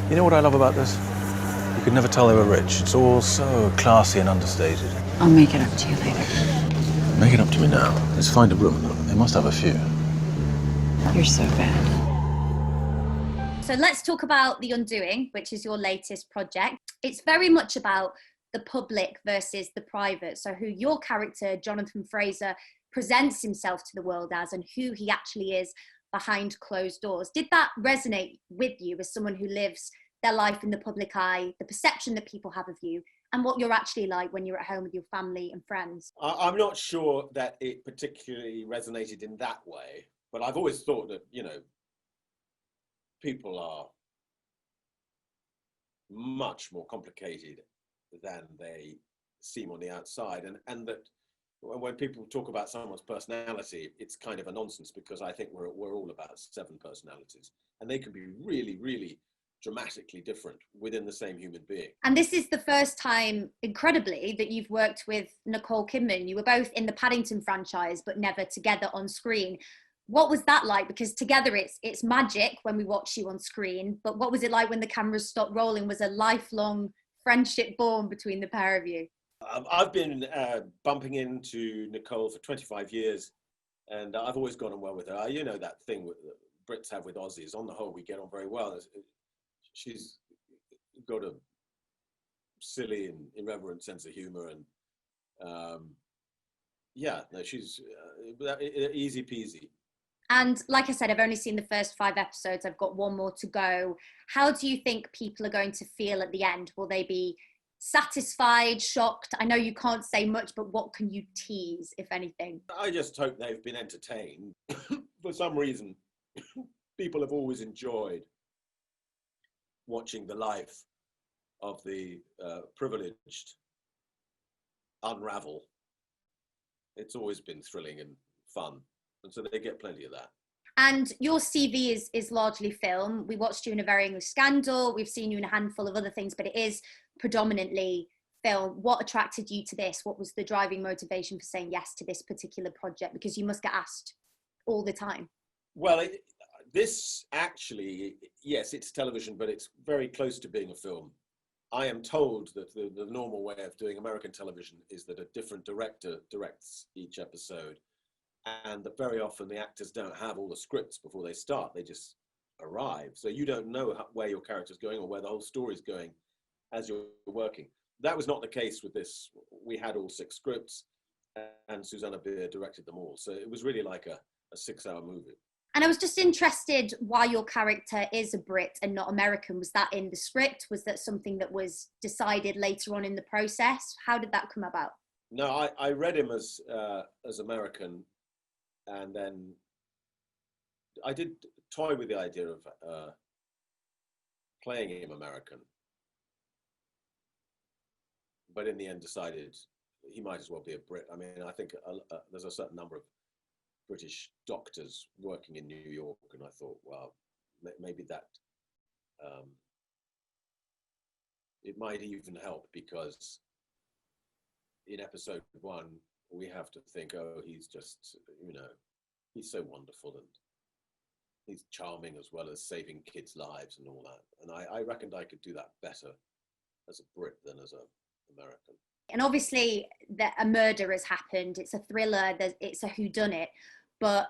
You know what I love about this? You could never tell they were rich. It's all so classy and understated. I'll make it up to you later. Make it up to me now. Let's find a room. They must have a few. You're so bad. So let's talk about The Undoing, which is your latest project. It's very much about the public versus the private. So who your character, Jonathan Fraser, presents himself to the world as and who he actually is behind closed doors. Did that resonate with you as someone who lives their life in the public eye, the perception that people have of you, and what you're actually like when you're at home with your family and friends? I'm not sure that it particularly resonated in that way, but I've always thought that, people are much more complicated than they seem on the outside, and that when people talk about someone's personality, it's kind of a nonsense, because I think we're all about 7 personalities, and they can be really, really dramatically different within the same human being. And this is the first time, incredibly, that you've worked with Nicole Kidman. You were both in the Paddington franchise, but never together on screen. What was that like? Because together it's magic when we watch you on screen, but what was it like when the cameras stopped rolling? Was a lifelong friendship born between the pair of you? I've been bumping into Nicole for 25 years, and I've always got on well with her. You know that thing Brits have with Aussies. On the whole, we get on very well. She's got a silly and irreverent sense of humor, and she's easy peasy. And like I said, I've only seen the first 5 episodes. I've got one more to go. How do you think people are going to feel at the end? Will they be satisfied, shocked? I know you can't say much, but what can you tease, if anything? I just hope they've been entertained. For some reason, people have always enjoyed watching the life of the privileged unravel. It's always been thrilling and fun. And so they get plenty of that. And your CV is largely film. We watched you in A Very English Scandal. We've seen you in a handful of other things, but it is predominantly film. What attracted you to this? What was the driving motivation for saying yes to this particular project? Because you must get asked all the time. Well, this actually, yes, it's television, but it's very close to being a film. I am told that the normal way of doing American television is that a different director directs each episode, and that very often the actors don't have all the scripts before they start. They just arrive. So you don't know where your character's going or where the whole story's going as you're working. That was not the case with this. We had all 6 scripts, and Susanna Bier directed them all. So it was really like a 6-hour movie. And I was just interested why your character is a Brit and not American. Was that in the script? Was that something that was decided later on in the process? How did that come about? No, I read him as American, and then I did toy with the idea of playing him American, but in the end decided he might as well be a Brit. I mean, I think there's a certain number of British doctors working in New York, and I thought, well, maybe that it might even help, because in episode 1 we have to think, oh, he's just, he's so wonderful, and he's charming as well as saving kids' lives and all that. And I reckoned I could do that better as a Brit than as an American. And obviously a murder has happened. It's a thriller, it's a whodunit, but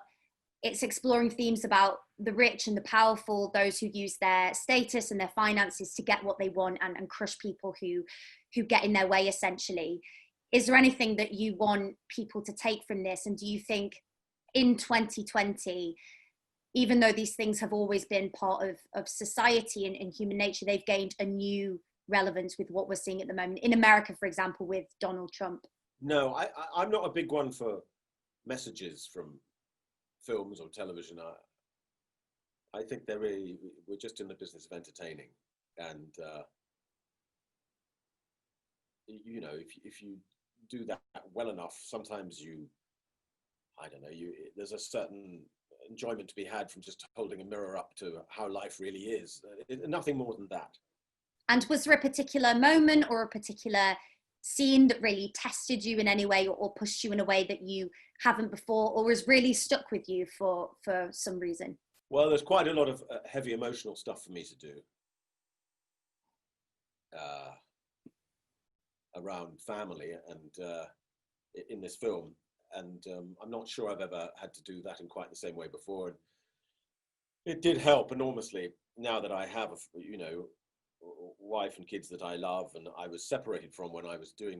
it's exploring themes about the rich and the powerful, those who use their status and their finances to get what they want and crush people who get in their way, essentially. Is there anything that you want people to take from this? And do you think in 2020, even though these things have always been part of society and human nature, they've gained a new relevance with what we're seeing at the moment in America, for example, with Donald Trump? No, I'm not a big one for messages from films or television. I think we're just in the business of entertaining, and if you do that well enough, sometimes there's a certain enjoyment to be had from just holding a mirror up to how life really is. Nothing more than that. And was there a particular moment or a particular scene that really tested you in any way, or pushed you in a way that you haven't before, or has really stuck with you for some reason? Well, there's quite a lot of heavy emotional stuff for me to do. around family and in this film, and I'm not sure I've ever had to do that in quite the same way before. And it did help enormously now that I have, wife and kids that I love, and I was separated from when I was shooting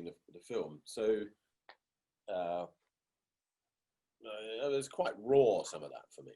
the film. So it was quite raw, some of that for me.